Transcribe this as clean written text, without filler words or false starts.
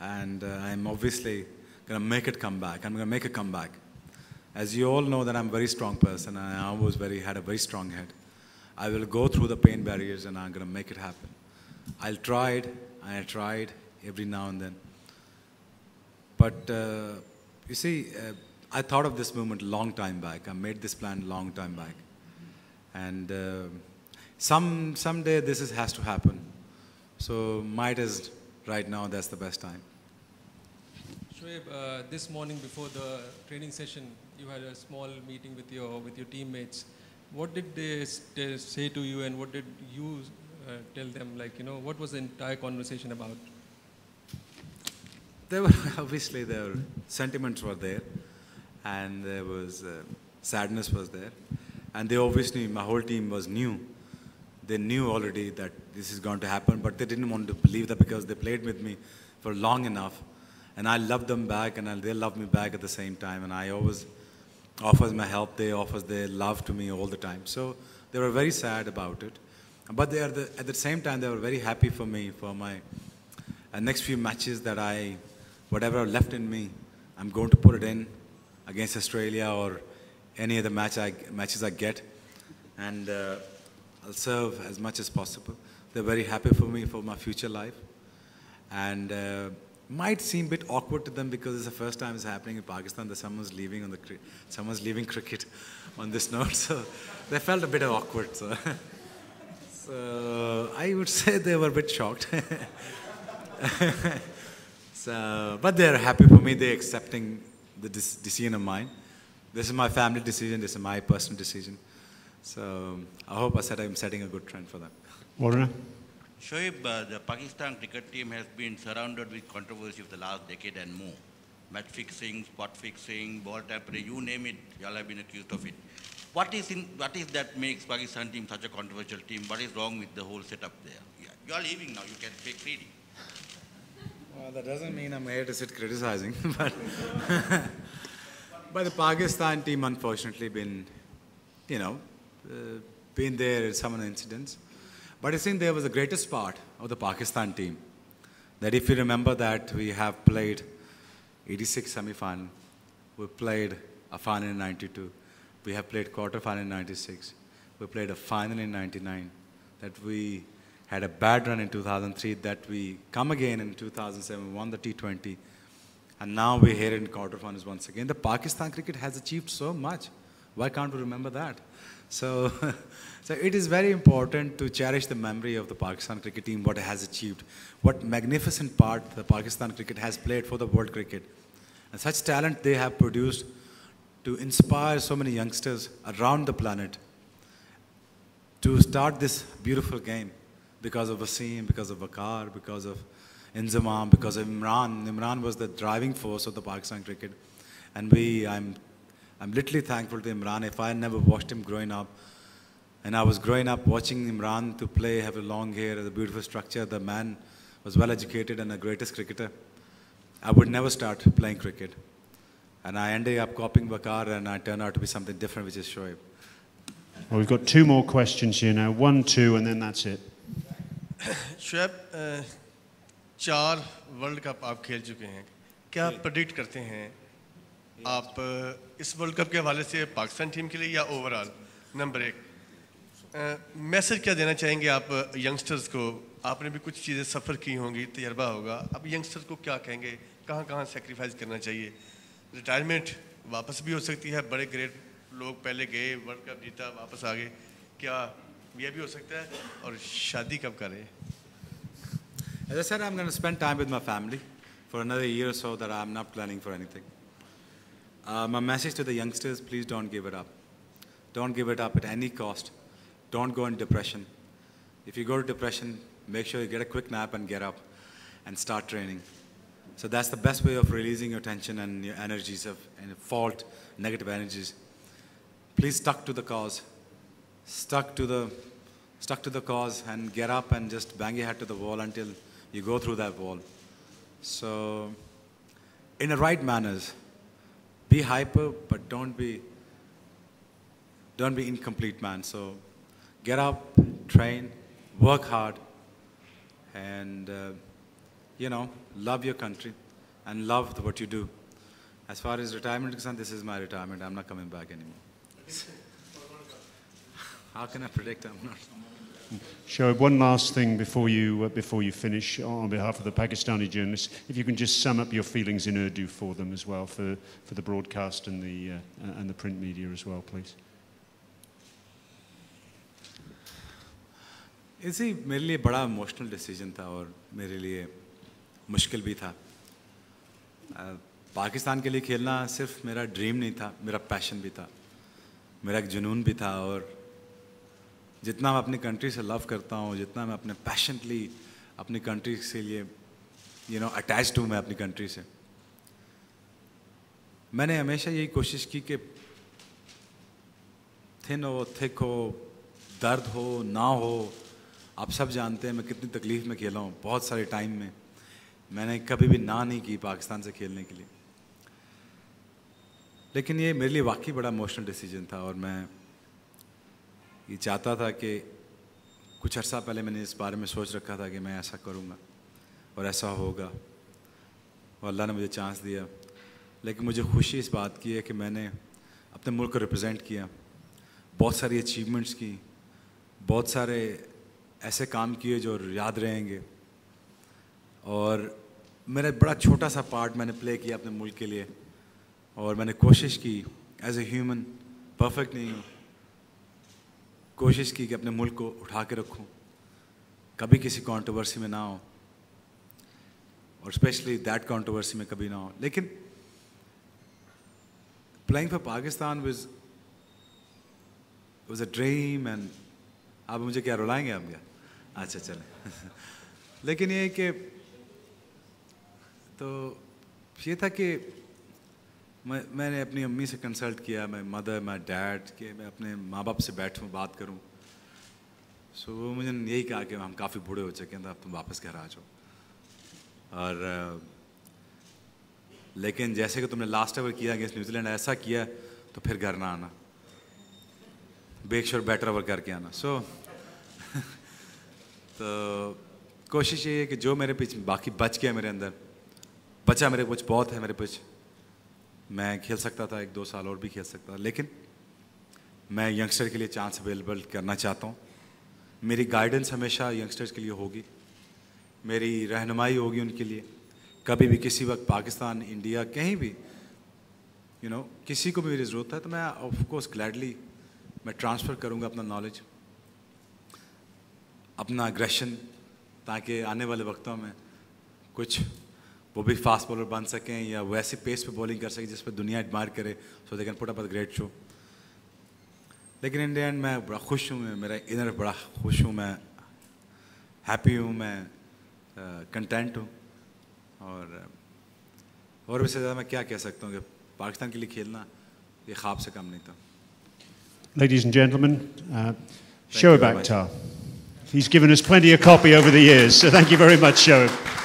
and I'm obviously going to make it come back. I'm going to make a comeback. As you all know that I'm a very strong person, and I always had a very strong head. I will go through the pain barriers, and I'm going to make it happen. I tried every now and then. But you see, I thought of this moment a long time back. I made this plan a long time back. And someday this has to happen. So might as right now, that's the best time. Shoaib, this morning before the training session, you had a small meeting with your teammates. What did they say to you, and what did you tell them? Like, what was the entire conversation about? There were obviously their sentiments were there, and there was sadness was there, and they obviously, my whole team was new. They knew already that this is going to happen, but they didn't want to believe that because they played with me for long enough, and I loved them back, and they loved me back at the same time, and I always offers my help, they offers their love to me all the time. So they were very sad about it, but at the same time they were very happy for me for my next few matches that whatever left in me, I'm going to put it in against Australia or any other matches I get, and I'll serve as much as possible. They're very happy for me for my future life, and might seem a bit awkward to them because it's the first time it's happening in Pakistan that someone's leaving cricket on this note, so they felt a bit awkward. So I would say they were a bit shocked. So, but they're happy for me. They're accepting the decision of mine. This is my family decision. This is my personal decision. So I hope I'm setting a good trend for them. Warner? Shoaib, the Pakistan cricket team has been surrounded with controversy of the last decade and more. Match fixing, spot fixing, ball tampering, you name it, y'all have been accused of it. What is that makes Pakistan team such a controversial team? What is wrong with the whole setup there? You are leaving now, you can take freely. Well, that doesn't mean I'm here to sit criticizing, but the Pakistan team unfortunately been there in some incidents. But I think there was the greatest part of the Pakistan team, that if you remember that we have played 86 semi-final, we played a final in 92, we have played quarter-final in 96, we played a final in 99, that we had a bad run in 2003, that we come again in 2007, won the T20, and now we're here in quarterfinals once again. The Pakistan cricket has achieved so much. Why can't we remember that? So, so it is very important to cherish the memory of the Pakistan cricket team, what it has achieved, what magnificent part the Pakistan cricket has played for the world cricket, and such talent they have produced to inspire so many youngsters around the planet to start this beautiful game because of Wasim, because of Waqar, because of Inzamam, because of Imran. Imran was the driving force of the Pakistan cricket, and I'm literally thankful to Imran. If I never watched him growing up, and I was growing up watching Imran to play, have a long hair, a beautiful structure, the man was well educated and the greatest cricketer, I would never start playing cricket. And I ended up copying Waqar, and I turned out to be something different, which is Shoaib. Well, we've got two more questions here now. 1, 2, and then that's it. Shoaib, 4 world cup आप खेल चुके हैं. क्या predict करते हैं आप इस world cup के हवाले से पाकिस्तान टीम के लिए या ओवरऑल? नंबर 1, मैसेज क्या देना चाहेंगे आप यंगस्टर्स को? आपने भी कुछ चीज़ें सफ़र की होंगी, तजर्बा होगा. अब यंगस्टर्स को क्या कहेंगे, कहाँ कहाँ सेक्रीफाइस करना चाहिए? रिटायरमेंट वापस भी हो सकती है, बड़े ग्रेट लोग पहले गए, वर्ल्ड कप जीता, वापस आ गए, क्या ये भी हो सकता है? और शादी कब करें? As I said, I'm going to spend time with my family for another year or so, that I'm not planning for anything. My message to the youngsters, please don't give it up. Don't give it up at any cost. Don't go in depression. If you go to depression, make sure you get a quick nap and get up and start training. So that's the best way of releasing your tension and your energies and fault, negative energies. Please stuck to the cause. Stuck to the cause, and get up and just bang your head to the wall until you go through that wall. So, in the right manners, be hyper, but don't be incomplete, man. So, get up, train, work hard, and you know, love your country and love what you do. As far as retirement is concerned, this is my retirement. I'm not coming back anymore. How can I predict? I'm not. Shoaib, one last thing before you finish on behalf of the Pakistani journalists. If you can just sum up your feelings in Urdu for them as well, for the broadcast and the print media as well, please. इसी मेरे लिए बड़ा emotional decision था और मेरे लिए मुश्किल भी था. पाकिस्तान के लिए खेलना सिर्फ मेरा ड्रीम नहीं था, मेरा पैशन भी था, मेरा एक जुनून भी था. और जितना मैं अपनी कंट्री से लव करता हूँ, जितना मैं अपने पैशनली अपनी कंट्री से लिए यू नो अटैच्ड हूँ मैं अपनी कंट्री से, मैंने हमेशा यही कोशिश की कि थिन हो थिक हो, दर्द हो ना हो, आप सब जानते हैं मैं कितनी तकलीफ़ में खेला हूँ. बहुत सारे टाइम में मैंने कभी भी ना नहीं की पाकिस्तान से खेलने के लिए. लेकिन ये मेरे लिए वाकई बड़ा इमोशनल डिसीजन था और मैं ये चाहता था कि कुछ अर्सा पहले मैंने इस बारे में सोच रखा था कि मैं ऐसा करूँगा और ऐसा होगा, और अल्लाह ने मुझे चांस दिया. लेकिन मुझे खुशी इस बात की है कि मैंने अपने मुल्क को रिप्रेजेंट किया, बहुत सारी अचीवमेंट्स की, बहुत सारे ऐसे काम किए जो याद रहेंगे. और मेरा बड़ा छोटा सा पार्ट मैंने प्ले किया अपने मुल्क के लिए, और मैंने कोशिश की एज ए ह्यूमन, परफेक्ट नहीं हूँ, कोशिश की कि अपने मुल्क को उठा के रखूँ, कभी किसी कंट्रोवर्सी में ना हो, और स्पेशली दैट कंट्रोवर्सी में कभी ना हो. लेकिन playing for Pakistan was a dream. And आप मुझे क्या रुलाएंगे आप क्या? अच्छा चले. लेकिन ये कि तो ये था कि मैंने अपनी अम्मी से कंसल्ट किया, मैं मदर, मैं डैड, कि मैं अपने माँ बाप से बैठूं, बात करूं. सो वो मुझे यही कहा कि हम काफ़ी बूढ़े हो चुके हैं, तो अब तुम वापस घर आ जाओ. और लेकिन जैसे कि तुमने लास्ट ओवर किया अगेंस्ट न्यूजीलैंड, ऐसा किया तो फिर घर ना आना, मेक श्योर बेटर ओवर करके आना. सो तो कोशिश ये है कि जो मेरे पीछे बाकी बच गया, मेरे अंदर बचा, मेरे कुछ बहुत है मेरे पीछे. मैं खेल सकता था 1-2 साल और भी खेल सकता था, लेकिन मैं यंगस्टर के लिए चांस अवेलेबल करना चाहता हूँ. मेरी गाइडेंस हमेशा यंगस्टर्स के लिए होगी, मेरी रहनुमाई होगी उनके लिए. कभी भी किसी वक्त पाकिस्तान, इंडिया, कहीं भी यू नो किसी को भी मेरी ज़रूरत है तो मैं ऑफ कोर्स ग्लैडली मैं ट्रांसफ़र करूँगा अपना नॉलेज, अपना एग्रेशन, ताकि आने वाले वक्तों में कुछ वो भी फास्ट बॉलर बन सकें या वो ऐसी पेस पे बॉलिंग कर सकें जिस पर दुनिया एडमायर करे, so they can put up a great show. लेकिन इन द एंड मैं बड़ा खुश हूँ, मेरा इनर बड़ा खुश हूँ, मैं हैप्पी हूँ, मैं कंटेंट हूँ. और उससे ज़्यादा मैं क्या कह सकता हूँ कि पाकिस्तान के लिए खेलना ये ख्वाब से कम नहीं था. Ladies and gentlemen, Shoaib Akhtar. He's given us plenty of copy over the years, so thank you very much, Shoaib.